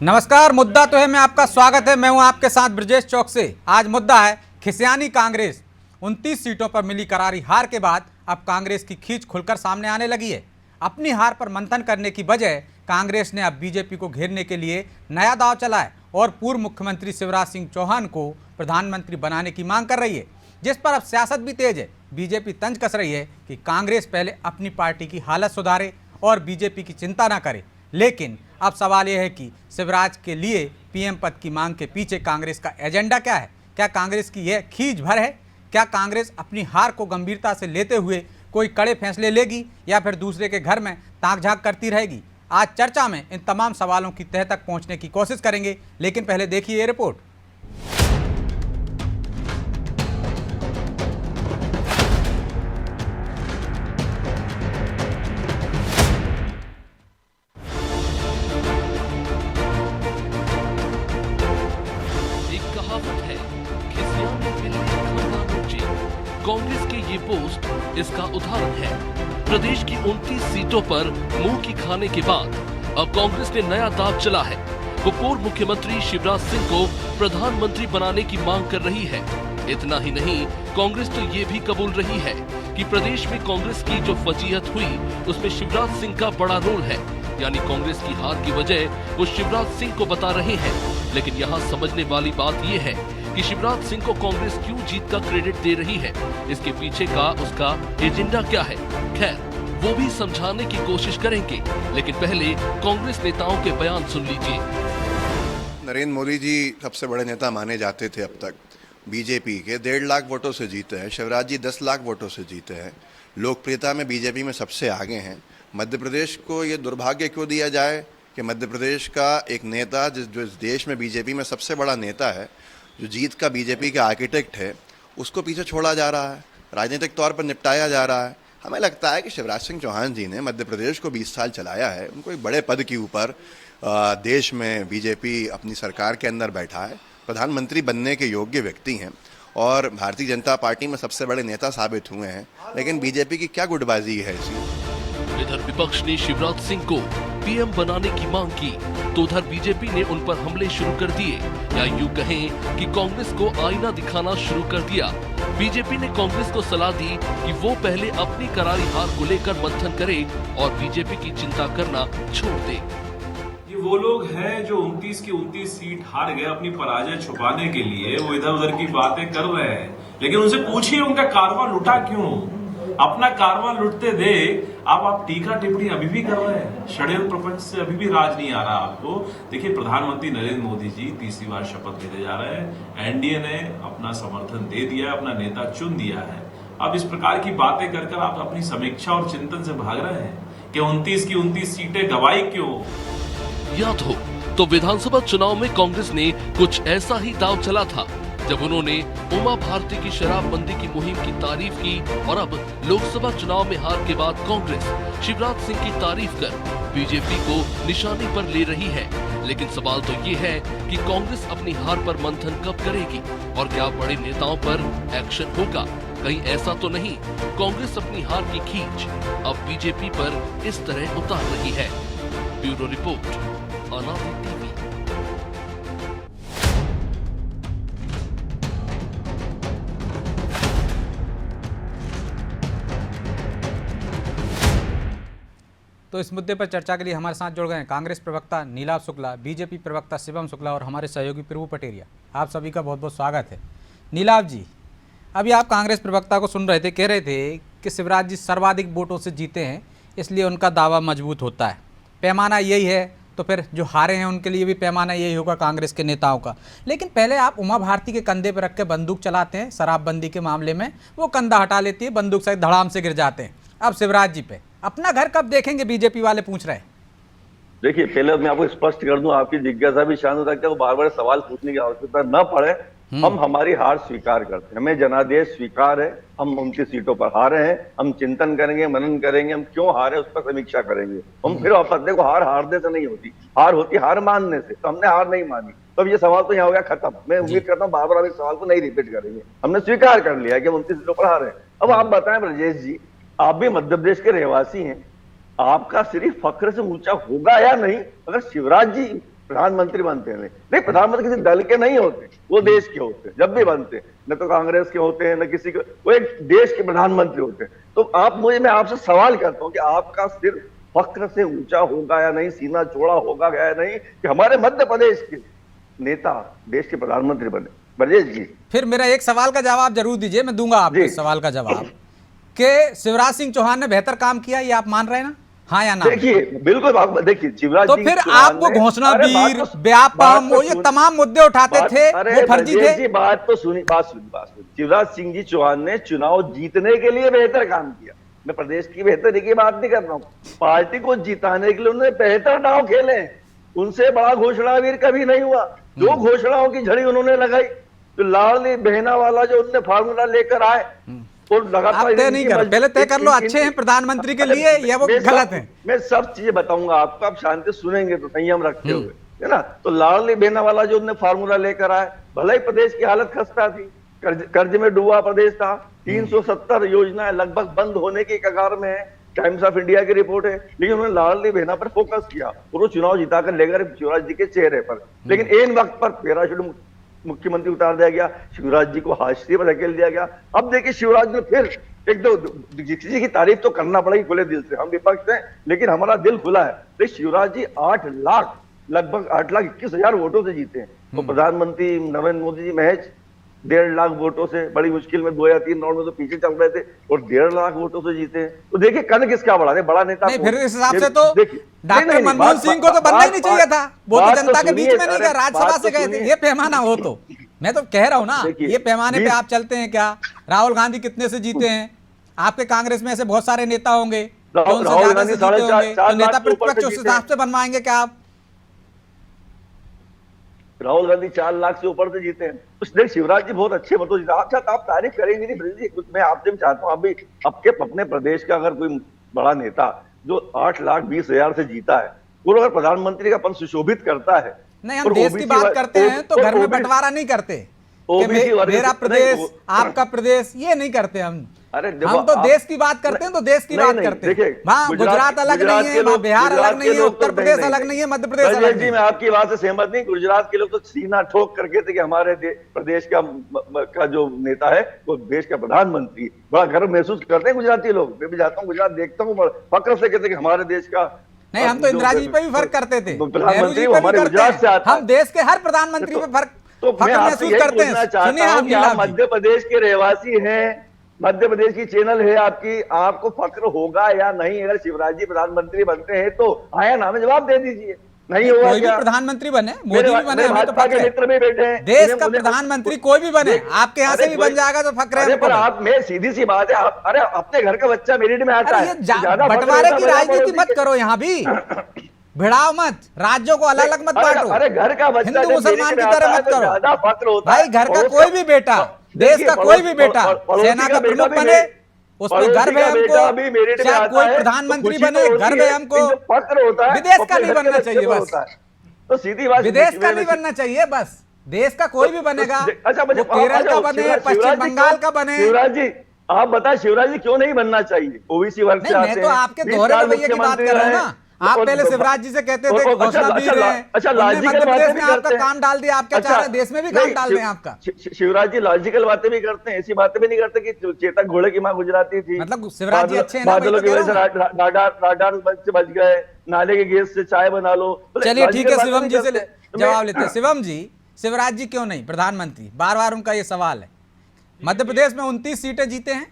नमस्कार। मुद्दा तो है मैं आपका स्वागत है। मैं हूं आपके साथ ब्रजेश चौक से। आज मुद्दा है खिसियानी कांग्रेस। 29 सीटों पर मिली करारी हार के बाद अब कांग्रेस की खींच खुलकर सामने आने लगी है। अपनी हार पर मंथन करने की बजाय कांग्रेस ने अब बीजेपी को घेरने के लिए नया दांव चला है और पूर्व मुख्यमंत्री शिवराज सिंह चौहान को प्रधानमंत्री बनाने की मांग कर रही है, जिस पर अब सियासत भी तेज है। बीजेपी तंज कस रही है कि कांग्रेस पहले अपनी पार्टी की हालत सुधारे और बीजेपी की चिंता ना करे। लेकिन अब सवाल यह है कि शिवराज के लिए पीएम पद की मांग के पीछे कांग्रेस का एजेंडा क्या है? क्या कांग्रेस की यह खींच भर है? क्या कांग्रेस अपनी हार को गंभीरता से लेते हुए कोई कड़े फैसले लेगी या फिर दूसरे के घर में ताक झांक करती रहेगी? आज चर्चा में इन तमाम सवालों की तह तक पहुंचने की कोशिश करेंगे, लेकिन पहले देखिए ये रिपोर्ट। कांग्रेस के ये पोस्ट इसका उदाहरण है। प्रदेश की 29 सीटों पर मुंह की खाने के बाद अब कांग्रेस ने नया दांव चला है। वो पूर्व मुख्यमंत्री शिवराज सिंह को प्रधानमंत्री बनाने की मांग कर रही है। इतना ही नहीं, कांग्रेस तो ये भी कबूल रही है कि प्रदेश में कांग्रेस की जो फजीहत हुई उसमें शिवराज सिंह का बड़ा रोल है। यानी कांग्रेस की हार की वजह वो शिवराज सिंह को बता रहे हैं। लेकिन यहाँ समझने वाली बात ये है कि शिवराज सिंह को कांग्रेस क्यों जीत का क्रेडिट दे रही है, इसके पीछे का उसका एजेंडा क्या है। खैर, वो भी समझाने की कोशिश करेंगे, लेकिन पहले कांग्रेस नेताओं के बयान सुन लीजिए। नरेंद्र मोदी जी सबसे बड़े नेता माने जाते थे। अब तक बीजेपी के 1.5 लाख वोटों से जीते हैं। शिवराज जी 10 लाख वोटों से जीते हैं। लोकप्रियता में बीजेपी में सबसे आगे हैं। मध्य प्रदेश को ये दुर्भाग्य क्यों दिया जाए कि मध्य प्रदेश का एक नेता जो इस देश में बीजेपी में सबसे बड़ा नेता है, जो जीत का बीजेपी का आर्किटेक्ट है, उसको पीछे छोड़ा जा रहा है, राजनीतिक तौर पर निपटाया जा रहा है। हमें लगता है कि शिवराज सिंह चौहान जी ने मध्य प्रदेश को 20 साल चलाया है। उनको एक बड़े पद के ऊपर देश में बीजेपी अपनी सरकार के अंदर बैठा है, प्रधानमंत्री बनने के योग्य व्यक्ति हैं और भारतीय जनता पार्टी में सबसे बड़े नेता साबित हुए हैं। लेकिन बीजेपी की क्या गुटबाजी है इसमें? इधर विपक्ष ने शिवराज सिंह को पीएम बनाने की मांग की, तो उधर बीजेपी ने उन पर हमले शुरू कर दिए, या यूं कहें कि कांग्रेस को आईना दिखाना शुरू कर दिया। बीजेपी ने कांग्रेस को सलाह दी कि वो पहले अपनी करारी हार को लेकर मंथन करे और बीजेपी की चिंता करना छोड़ दे। ये वो लोग हैं जो 29 की 29 सीट हार गए, अपनी पराजय छुपाने के लिए वो इधर उधर की बातें कर रहे हैं। लेकिन उनसे पूछिए उनका कारवां लुटा क्यों? अपना कारवां लुटते दे आप टीका टिप्पणी अभी भी कर रहे हैं। षड्यंत्र प्रपंच से अभी भी राज नहीं आ रहा आपको। देखिए, प्रधानमंत्री नरेंद्र मोदी जी तीसरी बार शपथ लेने जा रहे हैं। एनडीए ने अपना समर्थन दे दिया, अपना नेता चुन दिया है। अब इस प्रकार की बातें कर कर आप अपनी समीक्षा और चिंतन से भाग रहे हैं कि 29 की 29 सीटें गवाई क्यों? याद हो तो विधानसभा चुनाव में कांग्रेस ने कुछ ऐसा ही दांव चला था, जब उन्होंने उमा भारती की शराबबंदी की मुहिम की तारीफ की। और अब लोकसभा चुनाव में हार के बाद कांग्रेस शिवराज सिंह की तारीफ कर बीजेपी को निशाने पर ले रही है। लेकिन सवाल तो ये है कि कांग्रेस अपनी हार पर मंथन कब करेगी और क्या बड़े नेताओं पर एक्शन होगा? कहीं ऐसा तो नहीं कांग्रेस अपनी हार की खींच अब बीजेपी पर इस तरह उतार रही है? ब्यूरो रिपोर्ट, अनादि टीवी। तो इस मुद्दे पर चर्चा के लिए हमारे साथ जुड़ गए हैं कांग्रेस प्रवक्ता नीलाभ शुक्ला, बीजेपी प्रवक्ता शिवम शुक्ला और हमारे सहयोगी प्रभु पटेरिया। आप सभी का बहुत बहुत स्वागत है। नीलाभ जी, अभी आप कांग्रेस प्रवक्ता को सुन रहे थे, कह रहे थे कि शिवराज जी सर्वाधिक वोटों से जीते हैं, इसलिए उनका दावा मजबूत होता है। पैमाना यही है, तो फिर जो हारे हैं उनके लिए भी पैमाना यही होगा कांग्रेस के नेताओं का। लेकिन पहले आप उमा भारती के कंधे पर रख के बंदूक चलाते हैं। शराबबंदी के मामले में वो कंधा हटा लेती है, बंदूक से धड़ाम से गिर जाते हैं। अब शिवराज जी पे अपना घर कब देखेंगे, बीजेपी वाले पूछ रहे हैं। देखिए, पहले मैं आपको स्पष्ट कर दूं, आपकी जिज्ञासा भी शांत होता है कि वो बार बार सवाल पूछने की आवश्यकता न पड़े। हम हमारी हार स्वीकार करते हैं, हमें जनादेश स्वीकार है। हम 29 सीटों पर हारे हैं, हम चिंतन करेंगे, मनन करेंगे, हम क्यों हारे उस पर समीक्षा करेंगे। हम फिर वापस देखो, हार हारने से नहीं होती, हार होती हार मानने से। तो हमने हार नहीं मानी, तो अब ये सवाल तो यहाँ हो गया खत्म। मैं उम्मीद करता हूँ बार बार इस सवाल को नहीं रिपीट करेंगे। हमने स्वीकार कर लिया कि 29 सीटों पर हारे हैं। अब आप बताएं ब्रजेश जी, आप भी मध्य प्रदेश के रहवासी हैं, आपका सिर्फ फख्र से ऊंचा होगा या नहीं अगर शिवराज जी प्रधानमंत्री बनते हैं नहीं, प्रधानमंत्री किसी दल के नहीं होते, वो देश के होते हैं जब भी बनते हैं, न तो कांग्रेस के होते हैं न किसी के, वो एक देश के प्रधानमंत्री होते हैं। तो मैं आपसे सवाल करता हूँ कि आपका सिर फक्र से ऊंचा होगा या नहीं, सीना चौड़ा होगा या नहीं कि हमारे मध्य प्रदेश के नेता देश के प्रधानमंत्री बने? ब्रजेश जी, फिर मेरा एक सवाल का जवाब जरूर दीजिए, मैं दूंगा आपको इस सवाल का जवाब, कि शिवराज सिंह चौहान ने बेहतर काम किया, ये आप मान रहे हैं ना, हाँ या ना? देखिए बिल्कुल, आप देखिए शिवराज, तो फिर आप वो घोषणा वीर, व्यापम, वो ये तमाम मुद्दे उठाते थे, वो फर्जी थे। बात सुनी। शिवराज सिंह जी चौहान ने चुनाव जीतने के लिए बेहतर काम किया। मैं प्रदेश की बेहतरी की बात नहीं कर रहा हूँ, पार्टी को जिताने के लिए उन्होंने बेहतर दांव खेले, उनसे बड़ा घोषणावीर कभी नहीं हुआ। जो घोषणाओं की झड़ी उन्होंने लगाई, तो लाडली बहना वाला जो उनने फार्मूला लेकर आए, और लगातार तय नहीं कर, पहले तय कर लो, अच्छे हैं प्रधानमंत्री के लिए या वो गलत है? मैं सब चीजें बताऊंगा आपको, आप शांति सुनेंगे तो संयम रखते हुए, है ना। तो लाडली बहना वाला जो उनने फार्मूला लेकर आए, भले ही प्रदेश की हालत खस्ता थी, कर्ज में डूबा प्रदेश था, 370 योजनाएं लगभग बंद होने की कगार में है, टाइम्स ऑफ इंडिया की रिपोर्ट है, लेकिन उन्होंने लाडली बहना पर फोकस किया और वो चुनाव जिताकर ले गए शिवराज जी के चेहरे पर। लेकिन एन वक्त पर पैराशूट मुख्यमंत्री उतार दिया गया, शिवराज जी को हाशिए पर धकेल दिया गया। अब देखिए शिवराज ने फिर एक दो, किसी की तारीफ तो करना पड़ेगी खुले दिल से, हम विपक्ष हैं लेकिन हमारा दिल खुला है। तो शिवराज जी लगभग 8,21,000 वोटों से जीते हैं, तो प्रधानमंत्री नरेंद्र मोदी जी महज 1.5 लाख वोटों से, बड़ी मुश्किल में 2 या 3 राउंड में तो पीछे चल रहे थे, और 1.5 लाख वोटों से जीते हैं। तो देखिए कन किसका बड़ा है, बड़ा नेता नहीं, फिर इस हिसाब से तो डॉक्टर मनमोहन सिंह को तो बनना ही नहीं चाहिए था, वो तो जनता के बीच में नहीं गया, राज्यसभा से गए थे। ये पैमाना हो तो मैं तो कह रहा हूं ना, ये पैमाने पे आप चलते हैं क्या? राहुल गांधी कितने से जीते हैं? आपके कांग्रेस में ऐसे बहुत सारे नेता होंगे जो उनसे ज्यादा से जीते होंगे, तो नेता प्रतिपक्ष उस हिसाब से बनवाएंगे क्या आप? राहुल गांधी 4 लाख से ऊपर से जीते हैं। उसने शिवराज जी बहुत अच्छे मतों जीता। आप तारीफ करेंगे नहीं ब्रजेश जी, मैं आपसे भी चाहता हूँ, आप भी आपके अपने प्रदेश का अगर कोई बड़ा नेता जो 8,20,000 से जीता है, वो अगर प्रधानमंत्री का पद सुशोभित करता है, नहीं, हम देश की बात करते हैं तो घर में बंटवारा नहीं करते, मेरा प्रदेश आपका प्रदेश, ये नहीं करते हम तो देश की बात करते हैं तो देश की बात करते हैं। वहाँ गुजरात अलग नहीं है, वहाँ बिहार अलग नहीं है, उत्तर प्रदेश अलग नहीं है, मध्य प्रदेश अलग नहीं है। मैं आपकी बात से सहमत नहीं। गुजरात के लोग तो सीना ठोक करके थे कि हमारे प्रदेश का जो नेता है वो देश का प्रधानमंत्री, बड़ा गर्व महसूस करते हैं गुजराती लोग। मैं भी जाता हूँ गुजरात, देखता हूँ, फक्र से कहते हैं कि हमारे देश का। नहीं, हम तो इंदिरा जी पे भी फर्क करते थे, प्रधानमंत्री हमारे गुजरात से आता है। हम देश के हर प्रधानमंत्री पे फर्क महसूस करते हैं। सुनिए, आप मध्य प्रदेश के रहवासी हैं, मध्य प्रदेश की चैनल है आपकी, आपको फक्र होगा या नहीं अगर शिवराज जी प्रधानमंत्री बनते हैं? तो आया ना, हमें जवाब दे दीजिए। नहीं होगा, कोई भी प्रधानमंत्री बने, मोदी भी बने, हमें तो फक्र मित्र भी बैठे हैं, देश का प्रधानमंत्री कोई भी बने, आपके यहाँ से भी बन जाएगा तो फक्र है। पर आप, मैं सीधी सी बात है, अरे अपने घर का बच्चा मेरिट में आता है, बंटवारे की राजनीति मत करो, यहाँ भी भिड़ाओ मत, राज्यों को अलग अलग मत बांटो, अरे घर का बच्चा हिंदू मुसलमान की तरह मत करो। ज्यादा फक्र होता भाई घर का कोई भी बेटा, देश का कोई भी बेटा सेना का प्रमुख बने, उसमें गर्व है हमको, चाहे कोई प्रधानमंत्री बने, गर्व है हमको। फक्र होता है, विदेश का नहीं बनना चाहिए, बस तो सीधी बात, विदेश का नहीं बनना चाहिए, बस देश का कोई भी बनेगा, वो केरल का बने, पश्चिम बंगाल का बने। शिवराज जी आप बताएं, शिवराज जी क्यों नहीं बनना चाहिए? ओबीसी वर्ग से आते हैं। मैं तो आपके दोहरे रवैये की बात कर रहा हूँ ना। आप पहले शिवराज जी से कहते थे घोषणा वीर हैं, मध्य प्रदेश में आपका काम डाल दिया, आप क्या चाह रहे हैं देश में भी काम डाल दें आपका? शिवराज जी लॉजिकल बातें भी करते हैं, ऐसी बातें भी नहीं करते कि चेतक घोड़े की मां गुजराती थी, मतलब शिवराज जी अच्छे हैं ना, बादलों की वजह से राडार से बच गए, नाले के गैस से चाय बना लो। चलिए ठीक है, शिवम जी से जवाब लेते हैं। शिवम जी, शिवराज जी क्यों नहीं प्रधानमंत्री? बार बार उनका ये सवाल है। मध्य प्रदेश में 29 सीटें जीते हैं,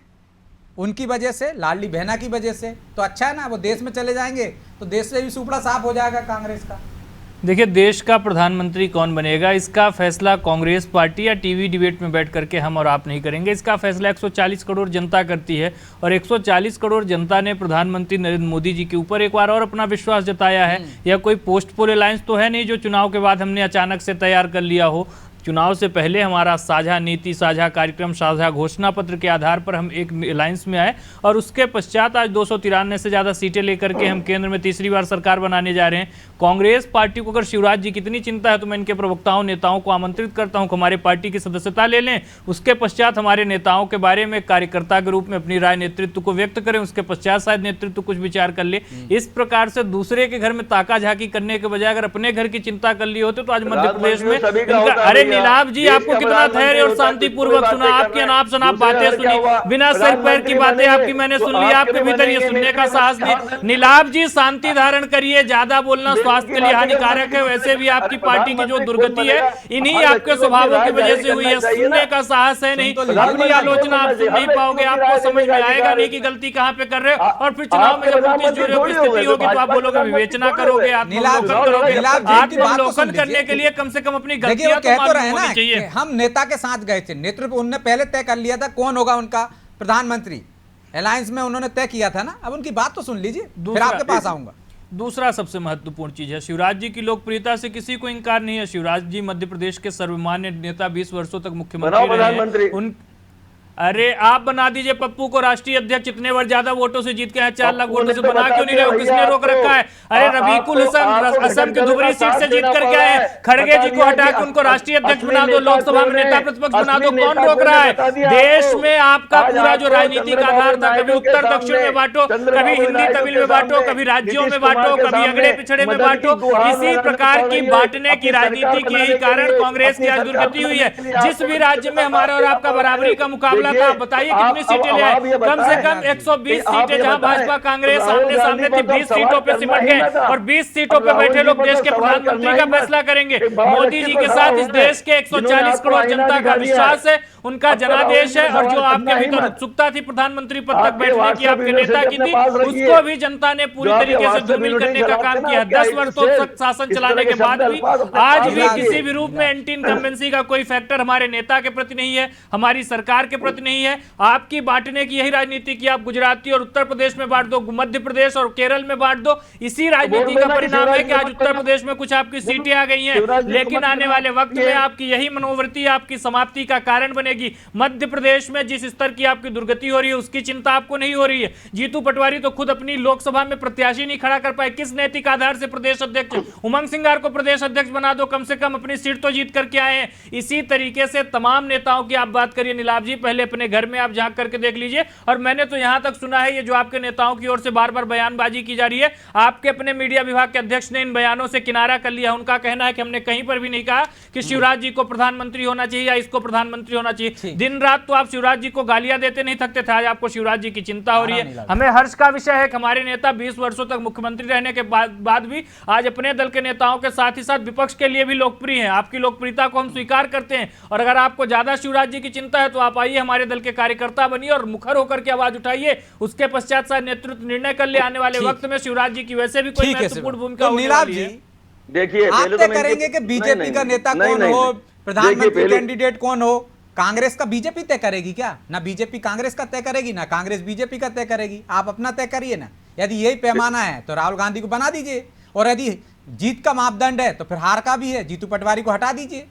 उनकी वजह से, लाडली बहना की वजह से, तो अच्छा है ना, वो देश में चले जाएंगे तो देश से भी सुपड़ा साफ हो जाएगा कांग्रेस का। देखिए, देश का प्रधानमंत्री कौन बनेगा इसका फैसला कांग्रेस पार्टी या टीवी डिबेट में बैठ करके हम और आप नहीं करेंगे। इसका फैसला 140 करोड़ जनता करती है, और 140 करोड़ जनता ने प्रधानमंत्री नरेंद्र मोदी जी के ऊपर एक बार और अपना विश्वास जताया है। यह कोई पोस्ट पोल अलायंस तो है नहीं जो चुनाव के बाद हमने अचानक से तैयार कर लिया हो। चुनाव से पहले हमारा साझा नीति, साझा कार्यक्रम, साझा घोषणा पत्र के आधार पर हम एक अलायंस में आए और उसके पश्चात आज 293 से ज़्यादा सीटें लेकर के हम केंद्र में तीसरी बार सरकार बनाने जा रहे हैं। कांग्रेस पार्टी को अगर शिवराज जी की इतनी चिंता है तो मैं इनके प्रवक्ताओं, नेताओं को आमंत्रित करता हूं कि हमारे पार्टी की सदस्यता ले लें। उसके पश्चात हमारे नेताओं के बारे में कार्यकर्ता के रूप में अपनी राय नेतृत्व को व्यक्त करें। उसके पश्चात शायद नेतृत्व कुछ विचार कर ले। इस प्रकार से दूसरे के घर में ताका झाकी करने के बजाय अगर अपने घर की चिंता कर ली होते तो आज मध्य प्रदेश में अरे नीलाभ जी, आपको कितना धैर्य और शांतिपूर्वक सुना, आपकी अनाप शनाप बातें सुनी, बिना सिर पैर की बातें आपकी मैंने सुन ली, आपके भीतर ये सुनने का साहस नहीं। नीलाभ जी शांति धारण करिए, ज्यादा बोलना स्वास्थ्य के लिए हानिकारक है। वैसे भी आपकी पार्टी की जो दुर्गति है इन्हीं आपके स्वभावों की वजह से हुई है। सुनने का साहस है नहीं, अपनी आलोचना आप सुन नहीं पाओगे, आपको समझ में आएगा नहीं कि गलती कहां पे कर रहे हो। और फिर चुनाव में जब 29 जुलाई की स्थिति होगी तो आप बोलोगे विवेचना करोगे, आत्मावलोकन करोगे। आत्मावलोकन करने के लिए कम से कम अपनी गलतियां तो मालूम होनी चाहिए। हम नेता के साथ गए थे, नेतृत्व उनने पहले तय कर लिया था कौन होगा उनका प्रधानमंत्री, अलायंस में उन्होंने तय किया था ना। अब उनकी बात तो सुन लीजिए, फिर आपके पास आऊंगा। दूसरा सबसे महत्वपूर्ण चीज है, शिवराज जी की लोकप्रियता से किसी को इंकार नहीं है। शिवराज जी मध्य प्रदेश के सर्वमान्य नेता, 20 वर्षों तक मुख्यमंत्री रहे हैं। अरे आप बना दीजिए पप्पू को राष्ट्रीय अध्यक्ष, इतने बार ज्यादा वोटों से जीत के हैं, 4 लाख वोटों से बना क्यों नहीं रहे? किसने रोक रखा है? अरे रबीकुल हसन असम की धुबरी सीट से जीत करके आए, खड़गे जी को हटा के उनको राष्ट्रीय अध्यक्ष बना दो, लोकसभा में नेता प्रतिपक्ष बना दो, कौन रोक रहा है? देश में आपका पूरा जो राजनीतिक आधार था, कभी उत्तर दक्षिण में बांटो, कभी हिंदी तमिल में बांटो, कभी राज्यों में बांटो, कभी अगड़े पिछड़े में बांटो, इसी प्रकार की बांटने की राजनीति के ही कारण कांग्रेस की आज दुर्गति हुई है। जिस भी राज्य में हमारा और आपका बराबरी का मुकाबला था, बताइए कितनी सीटें ले आए? कम से कम 120 सीटें, जहां भाजपा कांग्रेस सामने सामने थी, 20 सीटों पे सिमट गए और 20 सीटों पे बैठे लोग देश के प्रधानमंत्री का फैसला करेंगे। मोदी जी के साथ इस देश के 140 करोड़ जनता का विश्वास है, उनका जनादेश है। और जो आपके भीतर उत्सुकता थी प्रधानमंत्री पद तक बैठने की, आपके नेता की थी, उसको भी जनता ने पूरी तरीके से धूमिल करने का काम किया। 10 वर्षों तक शासन चलाने के बाद भी आज भी किसी भी रूप में एंटी इनकम्बेंसी का कोई फैक्टर हमारे नेता के प्रति नहीं है, हमारी सरकार के प्रति नहीं है। आपकी बांटने की यही राजनीति की, आप गुजराती और उत्तर प्रदेश में बांट दो, मध्य प्रदेश और केरल में बांट दो। इसी राजनीति का परिणाम है कि आज उत्तर प्रदेश में कुछ आपकी सीटें आ गई हैं, लेकिन आने वाले वक्त में आपकी यही मनोवृत्ति आपकी समाप्ति का कारण बनेगी। मध्य प्रदेश में जिस स्तर की आपकी दुर्गति हो रही है उसकी चिंता आपको नहीं हो रही है। जीतू पटवारी तो खुद अपनी लोकसभा में प्रत्याशी नहीं खड़ा कर पाए, किस नैतिक आधार से प्रदेश अध्यक्ष? उमंग सिंगार को प्रदेश अध्यक्ष बना दो, कम से कम अपनी सीट तो जीत करके आए हैं। इसी तरीके से तमाम नेताओं की आप बात करिए नीलाभ जी, पहले अपने घर में आप झांक करके देख लीजिए। और मैंने तो यहां तक सुना है, ये जो आपके नेताओं की ओर से बार बार बयानबाजी की जा रही है, आपके अपने मीडिया विभाग के अध्यक्ष ने इन बयानों से किनारा कर लिया। उनका कहना है कि हमने कहीं पर भी नहीं कहा कि शिवराज जी को प्रधानमंत्री होना चाहिए या इसको प्रधानमंत्री होना चाहिए। दिन रात तो आप शिवराज जी को गालियां देते नहीं थकते थे, आज आपको शिवराज जी की चिंता हो रही है। हमें हर्ष का विषय है कि हमारे नेता 20 वर्षों तक मुख्यमंत्री रहने के बाद भी आज अपने दल के नेताओं के साथ ही साथ विपक्ष के लिए भी लोकप्रिय हैं। आपकी लोकप्रियता को हम स्वीकार करते हैं और अगर आपको ज्यादा शिवराज जी की चिंता है तो आप आइए हमारे दल के कार्यकर्ता बनिए और मुखर होकर के आवाज उठाइए। उसके पश्चात शायद नेतृत्व निर्णय कर ले आने वाले वक्त में शिवराज जी की वैसे भी कोई महत्वपूर्ण भूमिका होने वाली है। देखिए आप तय करेंगे कि बीजेपी का नेता कौन हो, प्रधानमंत्री कैंडिडेट कौन हो? कांग्रेस का बीजेपी तय करेगी क्या? ना बीजेपी कांग्रेस का तय करेगी, ना कांग्रेस बीजेपी का तय करेगी। आप अपना तय करिए ना। यदि यही पैमाना है तो राहुल गांधी को बना दीजिए, और यदि जीत का मापदंड है तो फिर हार का भी है, जीतू पटवारी को हटा दीजिए।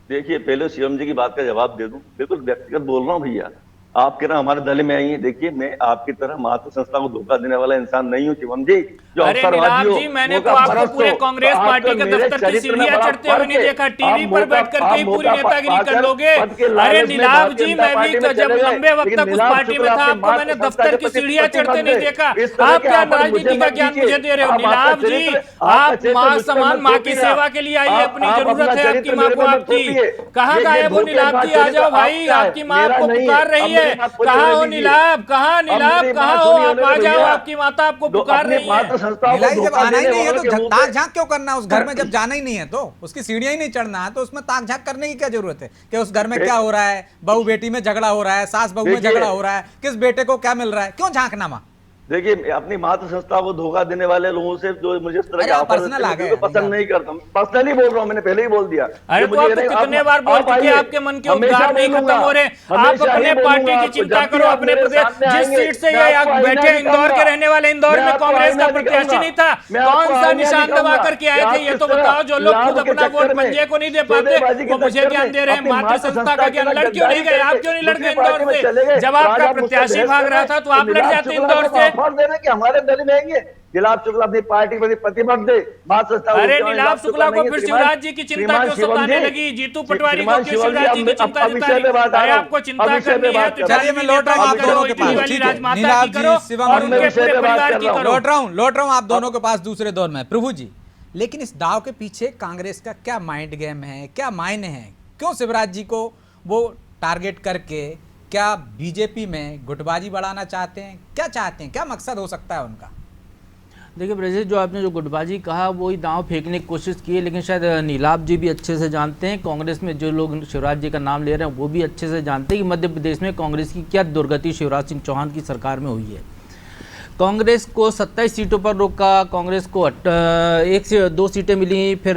देखिए पहले सीएम जी की बात का जवाब दे दूं, बिल्कुल व्यक्तिगत बोल रहा हूं भैया। आप कह रहे हमारे दल में आई है, देखिए मैं आपकी तरह मातृ संस्था को धोखा देने वाला इंसान नहीं हूं शिवम जी। जो नीलाभ जी, मैंने तो आपको पूरे कांग्रेस पार्टी के दफ्तर की सीढ़ियां चढ़ते हुए नहीं देखा, टीवी पर बैठ करके ही पूरी नेतागिरी कर लोगे। अरे नीलाभ जी, मैं भी जब लंबे वक्त तक उस पार्टी में था आपको मैंने दफ्तर की सीढ़ियां चढ़ते नहीं देखा। आप क्या राजनीति का ज्ञान मुझे दे रहे हो? नीलाभ जी, आप मां समान, माँ की सेवा के लिए आइए, अपनी जरूरत है आपकी माँ को। आपकी कहाँ गायब हो नीलाभ जी? आ जाओ भाई, आपकी माँ आपको पुकार रही है। कहाँ हो नीलाभ? कहाँ नीलाभ? कहाँ हो? आप आ जाओ, आपकी माता आपको पुकार रही है। जब आना ही नहीं है तो ताक झांक क्यों करना? उस घर में जब जाना ही नहीं है तो उसकी सीढ़ियां ही नहीं चढ़ना है तो उसमें ताक झांक करने की क्या जरूरत है कि उस घर में क्या हो रहा है, बहू बेटी में झगड़ा हो रहा है, सास बहू में झगड़ा हो रहा है, किस बेटे को क्या मिल रहा है, क्यों झांकना? माँ देखिए अपनी मातृ संस्था को धोखा देने वाले लोगों से जो मुझे इस तरह अरे के आप ऑफर पर्सनल आ गए तो पसंद नहीं करता हूं। पर्सनली बोल रहा हूं, मैंने पहले ही बोल दिया। अरे तो आप तो कितने बार बोल चुके हैं, आपके मन के उद्गार नहीं खत्म हो रहे। आप अपने पार्टी की चिंता करो, अपने प्रदेश जिस सीट से ये आप बैठे इंदौर के रहने वाले, इंदौर में कांग्रेस का प्रत्याशी नहीं था, कौन सा निशान दबा करके आए थे ये तो बताओ। जो लोग खुद अपना वोट पंजे को नहीं दे पाते वो मुझे ज्ञान दे रहे हैं। मातृ संस्था का ज्ञान लड़ क्यों नहीं गए? आप क्यों नहीं लड़ गए इंदौर से? जब आपका प्रत्याशी भाग रहा था तो आप लड़ जाते इंदौर से। हमारे दल में आएंगे। नीलाभ शुक्ला अपनी पार्टी पर प्रतिबद्ध है। अरे नीलाभ शुक्ला को फिर शिवराज जी की चिंता क्यों सताने लगी? जीतू पटवारी को क्यों शिवराज जी की चिंता जतानी? अरे आपको चिंता करनी है तो चलिए मैं लौट रहा हूँ आप दोनों के पास। ठीक है, नीलाभ जी, शिवम और उनके पूरे परिवार की करो। लौट रहा हूँ आप दोनों के पास दूसरे दौर में। प्रभु जी, लेकिन इस दाव के पीछे कांग्रेस का क्या माइंड गेम है, क्या मायने हैं? क्यों शिवराज जी को वो टारगेट करके क्या बीजेपी में गुटबाजी बढ़ाना चाहते हैं? क्या चाहते हैं, क्या मकसद हो सकता है उनका? देखिए ब्रजेश, जो आपने जो गुटबाजी कहा वो ही दांव फेंकने की कोशिश की है, लेकिन शायद नीलाभ जी भी अच्छे से जानते हैं, कांग्रेस में जो लोग शिवराज जी का नाम ले रहे हैं वो भी अच्छे से जानते हैं कि मध्य प्रदेश में कांग्रेस की क्या दुर्गति शिवराज सिंह चौहान की सरकार में हुई है। कांग्रेस को 27 सीटों पर रोका, कांग्रेस को 1 से 2 सीटें मिली, फिर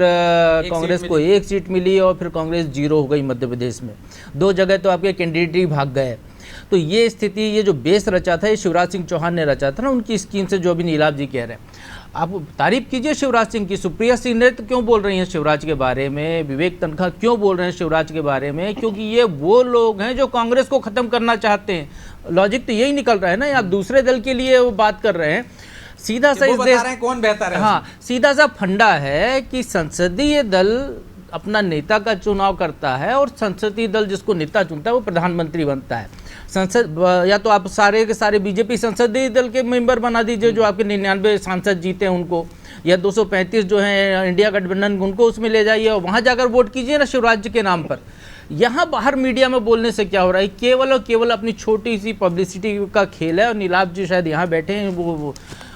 कांग्रेस को 1 सीट मिली और फिर कांग्रेस 0 हो गई मध्य प्रदेश में। 2 जगह तो आपके कैंडिडेट ही भाग गए। तो ये स्थिति, ये जो बेस रचा था ये शिवराज सिंह चौहान ने रचा था ना उनकी स्कीम से, जो अभी नीलाभ जी कह रहे हैं। आप तारीफ कीजिए शिवराज सिंह की। सुप्रिया सिंह ने तो क्यों बोल रही हैं शिवराज के बारे में, विवेक तनखा क्यों बोल रहे हैं शिवराज के बारे में? क्योंकि ये वो लोग हैं जो कांग्रेस को खत्म करना चाहते हैं। लॉजिक तो यही निकल रहा है ना। आप दूसरे दल के लिए वो बात कर रहे हैं, सीधा सा इस देश कौन बेहतर है। हाँ, सीधा सा फंडा है कि संसदीय दल अपना नेता का चुनाव करता है और संसदीय दल जिसको नेता चुनता है वो प्रधानमंत्री बनता है। संसद या तो आप सारे के सारे बीजेपी संसदीय दल के मेंबर बना दीजिए, जो आपके 99 सांसद जीते हैं उनको, या 235 जो हैं इंडिया गठबंधन उनको उसमें ले जाइए और वहाँ जाकर वोट कीजिए ना शिवराज जी के नाम पर। यहाँ बाहर मीडिया में बोलने से क्या हो रहा है? केवल और केवल अपनी छोटी सी पब्लिसिटी का खेल है। और नीलाभ जी शायद यहाँ बैठे हैं,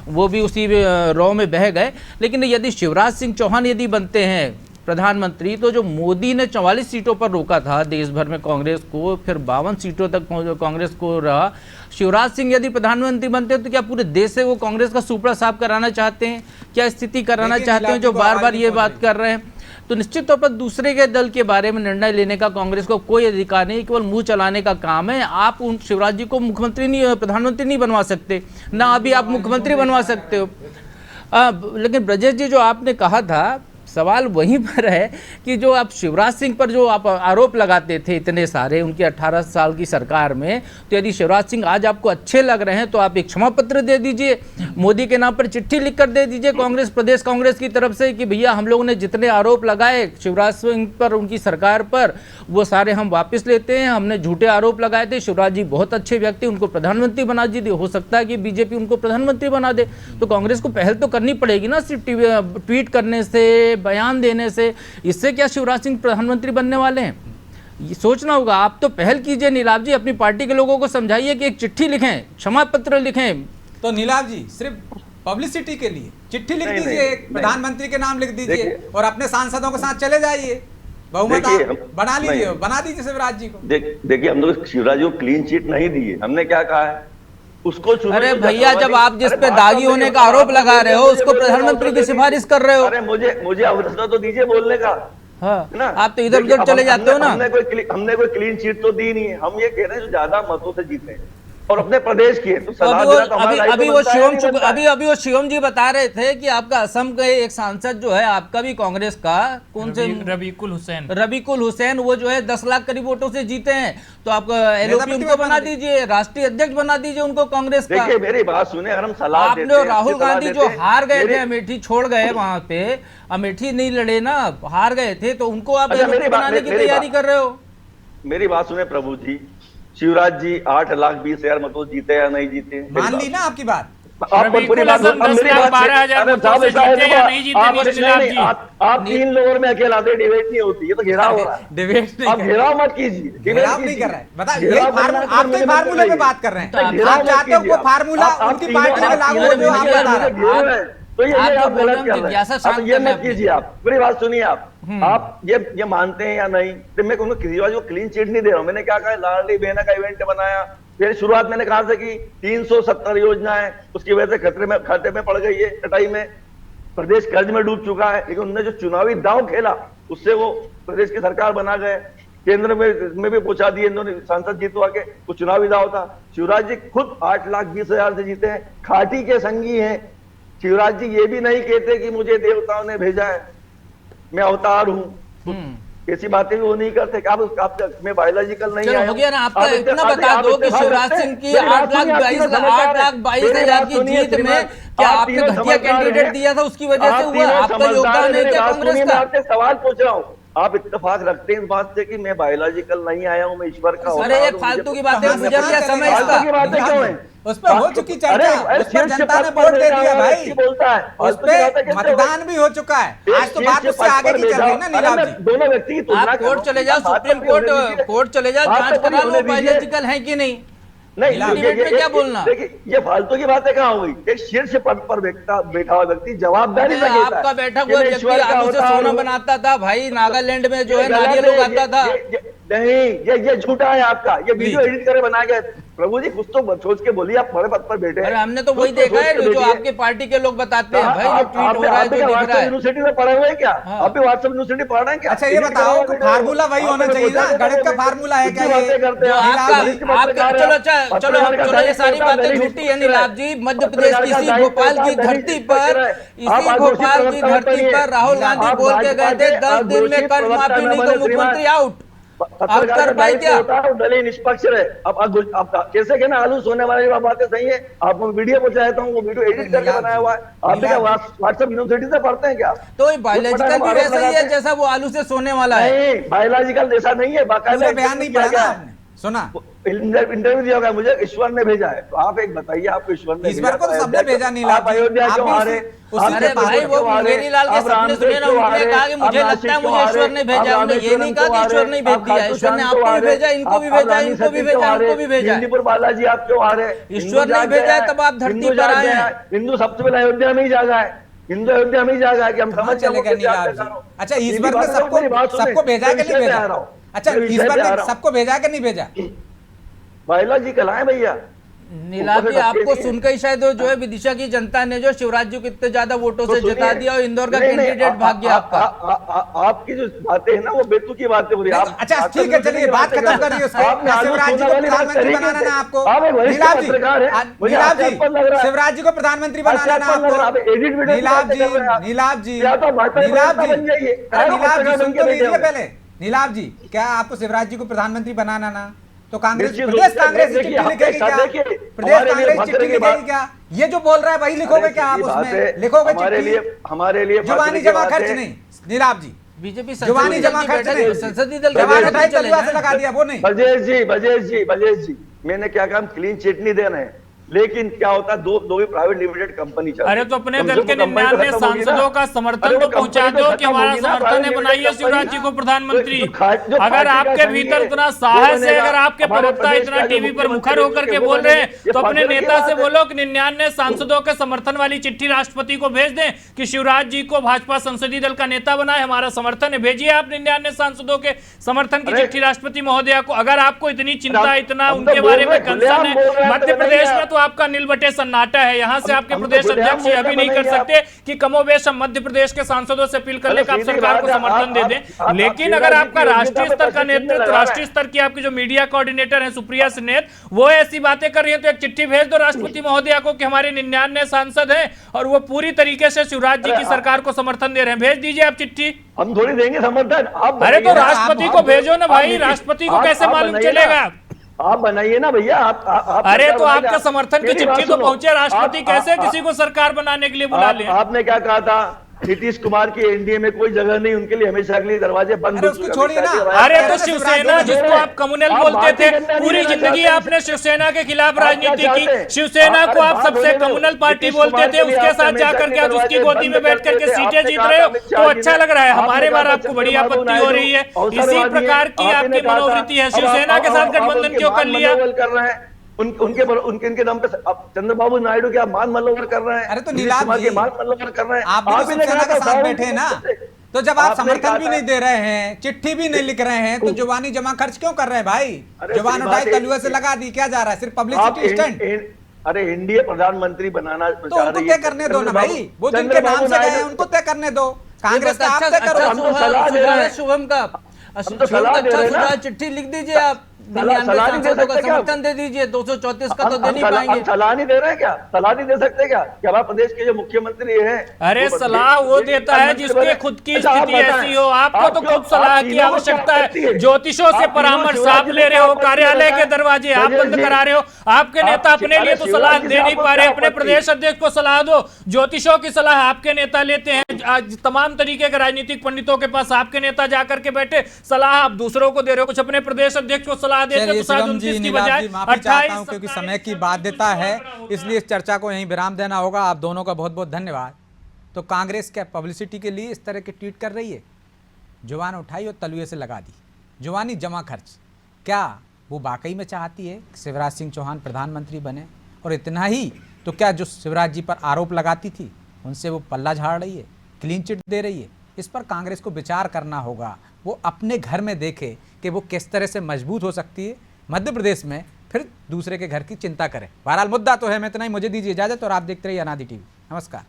वो भी उसी रॉ में बह गए। लेकिन यदि शिवराज सिंह चौहान यदि बनते हैं प्रधानमंत्री, तो जो मोदी ने 44 सीटों पर रोका था देश भर में कांग्रेस को, फिर 52 सीटों तक कांग्रेस को रहा। शिवराज सिंह यदि प्रधानमंत्री बनते हैं तो क्या पूरे देश से वो कांग्रेस का सुपड़ा साफ कराना चाहते हैं? क्या स्थिति कराना चाहते हैं जो बार बार ये बात कर रहे हैं? तो निश्चित तौर पर दूसरे के दल के बारे में निर्णय लेने का कांग्रेस को कोई अधिकार नहीं, केवल मुंह चलाने का काम है। आप उन शिवराज जी को मुख्यमंत्री नहीं, प्रधानमंत्री नहीं बनवा सकते ना, अभी आप मुख्यमंत्री बनवा सकते हो। लेकिन ब्रजेश जी, जो आपने कहा था, सवाल वहीं पर है कि जो आप शिवराज सिंह पर जो आप आरोप लगाते थे इतने सारे उनकी 18 साल की सरकार में, तो यदि शिवराज सिंह आज आपको अच्छे लग रहे हैं तो आप एक क्षमा पत्र दे दीजिए, मोदी के नाम पर चिट्ठी लिख कर दे दीजिए कांग्रेस, प्रदेश कांग्रेस की तरफ से कि भैया हम लोगों ने जितने आरोप लगाए शिवराज सिंह पर, उनकी सरकार पर, वो सारे हम वापस लेते हैं। हमने झूठे आरोप लगाए थे, शिवराज जी बहुत अच्छे व्यक्ति, उनको प्रधानमंत्री बना दीजिए। हो सकता है कि बीजेपी उनको प्रधानमंत्री बना दे। तो कांग्रेस को पहल तो करनी पड़ेगी ना, सिर्फ ट्वीट करने से, बयान देने से। इससे क्या शिवराज सिंह प्रधानमंत्री बनने वाले हैं? ये सोचना होगा। आप तो पहल कीजिए नीलाभ जी, अपनी पार्टी के लोगों को समझाइए कि एक चिट्ठी लिखें, क्षमा पत्र लिखें। तो नीलाभ जी सिर्फ पब्लिसिटी के लिए चिट्ठी लिख दीजिए, प्रधानमंत्री के नाम लिख दीजिए और अपने सांसदों के साथ चले जाइए, बहुमत बना लीजिए, बना दीजिए शिवराज जी को। देखिए, हम लोग शिवराज जी को क्लीन चिट नहीं दिए। हमने क्या कहा है उसको? अरे भैया, जब आप जिस पे दागी होने का आरोप लगा रहे हो उसको प्रधानमंत्री की सिफारिश कर रहे हो। अरे मुझे अवसर तो दीजिए बोलने का। हाँ, ना आप तो इधर उधर चले जाते हो ना। हमने कोई क्लीन चिट तो दी नहीं है। हम ये कह रहे हैं जो ज्यादा मतों से जीते हैं और अपने प्रदेश की है, तो अभी वो शिवम जी बता रहे थे कि आपका असम का एक सांसद जो है आपका भी कांग्रेस का, कौन से, रबीकुल हुसैन, वो जो है 10 लाख करीब वोटों से जीते हैं। तो आप एलओपी उनको बना दीजिए, राष्ट्रीय अध्यक्ष बना दीजिए उनको कांग्रेस का। देखिए मेरी बात सुने, अगर हम सलाह आपने राहुल गांधी जो हार गए थे, अमेठी छोड़ गए, वहां पे अमेठी नहीं लड़े ना, हार गए थे, तो उनको आप एलओपी बनाने की तैयारी कर रहे हो। मेरी बात सुने प्रभु जी, शिवराज जी 8,20,000 मतों जीते या नहीं जीते? मान ली ना आपकी बात। आप 3 लोगों में अकेला थे, डिबेट नहीं होती, ये तो घेराव हो रहा है। डिबेट आप घेराव मत कीजिए, घेराव नहीं कर रहे हैं। बताइए, आप तो फार्मूले पे बात कर रहे हैं। आप चाहते हो वो फार्मूला उनकी पार्टी में लागू हो जो आप बता रहे हैं। तो ये आप गलत कर रहे हैं। ये मत कीजिए। आप मेरी बात सुनिए। आप ये मानते हैं या नहीं? तो मैं किसी को क्लीन चिट नहीं दे रहा हूँ। मैंने क्या कहा, लाडली बहना का इवेंट बनाया, फिर शुरुआत मैंने कहा था कि 370 योजनाएं उसकी वजह से खाते में पड़ गई है, कटाई में, प्रदेश कर्ज में डूब चुका है। लेकिन उन्होंने जो चुनावी दांव खेला उससे वो प्रदेश की सरकार बना गए, केंद्र में भी पहुंचा दिए इन्होंने, सांसद जीतवा के। वो चुनावी दांव था। शिवराज जी खुद 8,20,000 से जीते हैं, खाटी के संगी हैं। शिवराज जी ये भी नहीं कहते कि मुझे देवताओं ने भेजा है, मैं अवतार हूं। ऐसी बातें भी वो नहीं करते। आप मैं बायोलॉजिकल नहीं चलो हो गया ना आपका। इतना बता दो कि शिवराज सिंह की 8,22,000 की जीत में क्या आपने घटिया कैंडिडेट दिया था उसकी वजह से हुआ? आपका योगदान है क्या कांग्रेस का? आपसे सवाल पूछ रहा हूँ, आप इत्तेफाक रखते हैं इस बात से कि मैं बायोलॉजिकल नहीं आया हूँ, मैं ईश्वर का अरे ये फालतू की बातें, गुजर गया समय इसका। बातें क्यों है? उस पर हो चुकी चर्चा, उस पर जनता ने वोट दे दिया भाई, बोलता है उस पे मतदान भी हो चुका है। आज तो बात उससे आगे की चल रही है ना नीलाभ जी। दोनों व्यक्ति की तुलना, आप कोर्ट चले जाओ, सुप्रीम कोर्ट चले जाओ, जांच करा लो बायोलॉजिकल है कि नहीं। नहीं, डिबेट में क्या बोलना? देखिए ये फालतू की बातें कहाँ हुई? एक शीर्ष पद पर बैठा हुआ व्यक्ति जवाबदारी से कहता है आपका बैठा हुआ व्यक्ति आलू से सोना बनाता था भाई, नागालैंड में जो है नारियल उगाता था। नहीं, ये झूठा है आपका, ये वीडियो एडिट करे बनाया गया। प्रभु जी कुछ तो सोच के बोलिए, आप बड़े पद पर बैठे हैं। अरे हमने तो वही देखा है जो आपके पार्टी के लोग बताते हैं भाई, जो ट्वीट हो रहा है, जो दिख रहा है। यूनिवर्सिटी में पढ़े हुए हैं क्या? आप भी व्हाट्सएप यूनिवर्सिटी पढ़ रहे हैं क्या? अच्छा ये बताओ फार्मूला वही होना चाहिए ना, गणित का फार्मूला है क्या ये? चलो ये सारी बातें झूठी है नीलाभ जी। मध्य प्रदेश की इसी भोपाल की धरती पर राहुल गांधी बोल के गए थे 10 दिन में कर्ज माफी नहीं तो मुख्यमंत्री आउट। अब कर पाए क्या? दलील निष्पक्ष रहे। अब कैसे कहना आलू सोने वाली बातें सही है? आपको वीडियो को चाहता हूँ, वो वीडियो एडिट करके बनाया हुआ है। आप भी क्या व्हाट्सएप यूनिवर्सिटी से पढ़ते हैं क्या? तो बायोलॉजिकल भी वैसा ही है जैसा वो आलू से सोने वाला है। नहीं, बायोलॉजिकल जैसा नहीं है। बाकायदा बयान नहीं पढ़ा ना आपने, सुना इंटरव्यू दिया होगा, मुझे ईश्वर ने भेजा है। तो आप एक बताइए, आपको ईश्वर ने ईश्वर को तो सबने भेजा नहीं। आप अयोध्या क्यों आ रहे? अरे भाई वो मुंगेरी लाल के सपने सुने ना, उन्होंने कहा कि मुझे लगता है मुझे ईश्वर ने भेजा। उन्होंने ये नहीं कहा कि ईश्वर ने भेज दिया। ईश्वर ने आपको भी भेजा, इनको भी भेजा, इनको भी भेजा, इनको भी भेजा। हिंदीपुर बालाजी आप क्यों आ रहे? ईश्वर ने भेजा है तब आप धरती पर आए हैं। हिंदू सबसे पहले अयोध्या में ही जागा है, हिंदू अयोध्या में ही जागा है कि हम समझ चलेगा नीलाभ जी। अच्छा ईश्वर ने सबको भेजा कि नहीं भेजा? अच्छा ईश्वर ने सबको भेजा कि नहीं भेजा? बायोलॉजिकल है भैया। नीलाभ जी आपको सुनकर शायद जो है विदिशा की जनता ने जो शिवराज जी को इतने ज्यादा वोटों से जिता दिया और इंदौर का कैंडिडेट भाग गया आपका। आपकी जो बातें है ना वो बेतु की बातें हो रही है। अच्छा ठीक है, चलिए बात खत्म करिए उसके। शिवराज जी को प्रधानमंत्री बनाना ना आपको नीलाभ जी, नीलाभ जी शिवराज जी को प्रधानमंत्री बनाना ना आपको नीलाभ जी, नीलाभ जी, नीलाभ जी, नीलाभ जी सुन तो लीजिए पहले। नीलाभ जी क्या आपको शिवराज जी को प्रधानमंत्री बनाना ना, तो कांग्रेस प्रदेश कांग्रेस चिट्ठी लिखेगी क्या? प्रदेश कांग्रेस चिट्ठी लिखेगी क्या? ये जो बोल रहा है वही लिखोगे क्या आप? उसमें लिखोगे चिट्ठी? हमारे लिए जुबानी जमा खर्च नहीं नीलाभ जी, बीजेपी जुबानी जमा खर्च नहीं, संसदीय दल जवान से लगा दिया वो नहीं। बजेश जी मैंने क्या काम क्लीन चिट नहीं देना है, लेकिन क्या होता है दो भी प्राइवेट लिमिटेड कंपनी चलती है। अरे तो अपने दल के 99 सांसदों का समर्थन तो पहुंचा दो कि हमारा समर्थन है, बनाइए शिवराज जी को प्रधानमंत्री। अगर आपके भीतर इतना साहस है, अगर आपके प्रवक्ता इतना टीवी पर मुखर होकर के बोल रहे हैं, तो अपने नेता से बोलो कि 99 सांसदों के समर्थन वाली चिट्ठी राष्ट्रपति को भेज दें कि शिवराज जी को भाजपा संसदीय दल का नेता बनाए, हमारा समर्थन है। भेजिए आप 99 सांसदों के समर्थन की चिट्ठी राष्ट्रपति महोदया को। अगर आपको इतनी चिंता, इतना उनके बारे में कंसर्न है। मध्य प्रदेश में तो आपका नीलबटे सन्नाटा है। यहां से आपके प्रदेश अध्यक्ष यह भी नहीं कर सकते कि कमोबेश हम मध्य प्रदेश के सांसदों से अपील कर ले कि आप सरकार को समर्थन दे दें। लेकिन अगर आपका राष्ट्रीय स्तर का नेतृत्व, राष्ट्रीय स्तर की आपकी जो मीडिया कोऑर्डिनेटर है सुप्रिया सिन्हा, वो ऐसी बातें कर रही है, तो एक चिट्ठी भेज दो राष्ट्रपति महोदया को कि हमारे 99 सांसद हैं और वो पूरी तरीके से शिवराज जी की सरकार को समर्थन दे रहे हैं। भेज दीजिए आप चिट्ठी। हम थोड़ी देंगे समर्थन। अरे तो राष्ट्रपति को भेजो ना भाई, राष्ट्रपति को कैसे मालूम चलेगा? आप बनाइए ना भैया। आप अरे तो आपके समर्थन की चिट्ठी तो पहुंचे, राष्ट्रपति कैसे किसी को सरकार बनाने के लिए बुला ले? आपने क्या कहा था? नीतीश कुमार की एनडीए में कोई जगह नहीं, उनके लिए हमेशा के लिए दरवाजे बंद। उसको छोड़िए ना। अरे तो शिवसेना जिसको आप कम्युनल बोलते थे, पूरी जिंदगी आपने शिवसेना के खिलाफ राजनीति की। शिवसेना को आप सबसे कम्युनल पार्टी बोलते थे, उसके साथ जाकर के आज उसकी गोदी में बैठ करके सीटें जीत रहे हो तो अच्छा लग रहा है। हमारे बार आपको बड़ी आपत्ति हो रही है। इसी प्रकार की आपकी मनोवृत्ति है। शिवसेना के साथ गठबंधन क्यों कर लिया? कर रहे हैं उनके नाम पे चंद्रबाबू नायडू क्या मान मल्लवर कर रहे हैं? अरे तो नीलाभ जी मान मल्लवर कर रहे हैं। आप भी शिवसेना के साथ बैठे हैं ना, तो जब आप आपने समर्थन कहा भी था- नहीं दे रहे हैं, चिट्ठी भी नहीं लिख रहे हैं, तो जुबानी जमा खर्च क्यों कर रहे हैं भाई? अरे जुबान सिर्फ उठाई बात तलुए से लगा दी, क्या जा रहा है? सिर्फ पब्लिसिटी स्टंट। अरे एनडीए प्रधानमंत्री बनाना तो उनको तय करने दो ना भाई, वो जिनके नाम से गए हैं उनको तय करने दो। कांग्रेस का आप तय करो। हम तो सलाह दे रहे हैं। शुभम का तो सलाह दे रहे हैं ना। चिट्ठी लिख दीजिए आप, सलाह नहीं दे 99 का सकते क्या? समर्थन दे दीजिए, 234 का तो दे नहीं हम पाएंगे। सलाह नहीं दे रहे हैं क्या? सलाह नहीं दे सकते क्या? क्या हमारे प्रदेश के जो मुख्यमंत्री हैं अरे वो सलाह वो देता है जिसके खुद की अच्छा, आप स्थिति बताएं। ऐसी हो। आपको तो क्यों- खुद सलाह आप की तीनों को आवश्यकता क्या करती है। है? ज्योतिषों से आप तीनों परामर्श शिवराज आप जी ले से रहे हो, आपत्ति कार्यालय है? के दरवाजे आप ब्रजेश बंद जी, करा रहे हो। आपके आप- नेता अपने अरे लिए तो शिवराज सलाह जी दे से नहीं आपको पा रहे, क्या अपने आपत्ति? प्रदेश अध्यक्ष को सलाह दो। ज्योतिषों की सलाह आपके नेता लेते हैं, आज तमाम तरीके के राजनीतिक पंडितों के पास आपके नेता जाकर के बैठे, सलाह आप दूसरों को दे रहे हो, कुछ अपने प्रदेश अध्यक्ष को सलाह देते चलिए तो शायद शिवम जी, 29 की नीलाभ बजाय जी, माफी चाहता हूं 28 क्योंकि समय की बाध्यता है, इसलिए इस चर्चा को यहीं विराम देना होगा। आप दोनों का बहुत बहुत धन्यवाद। तो कांग्रेस क्या पब्लिसिटी के लिए इस तरह के ट्वीट कर रही है? जुबान उठाई और तलुए से लगा दी, जुबानी जमा खर्च। क्या वो वाकई में चाहती है कि शिवराज सिंह चौहान प्रधानमंत्री बने? और इतना ही तो क्या जो शिवराज जी पर आरोप लगाती थी उनसे वो पल्ला झाड़ रही है, क्लीन चिट दे रही है? इस पर कांग्रेस को विचार करना होगा। वो अपने घर में देखे कि वो किस तरह से मजबूत हो सकती है मध्य प्रदेश में, फिर दूसरे के घर की चिंता करें। बहरहाल मुद्दा तो है। मैं इतना ही, मुझे दीजिए इजाजत और आप देखते रहिए अनादि टीवी। नमस्कार।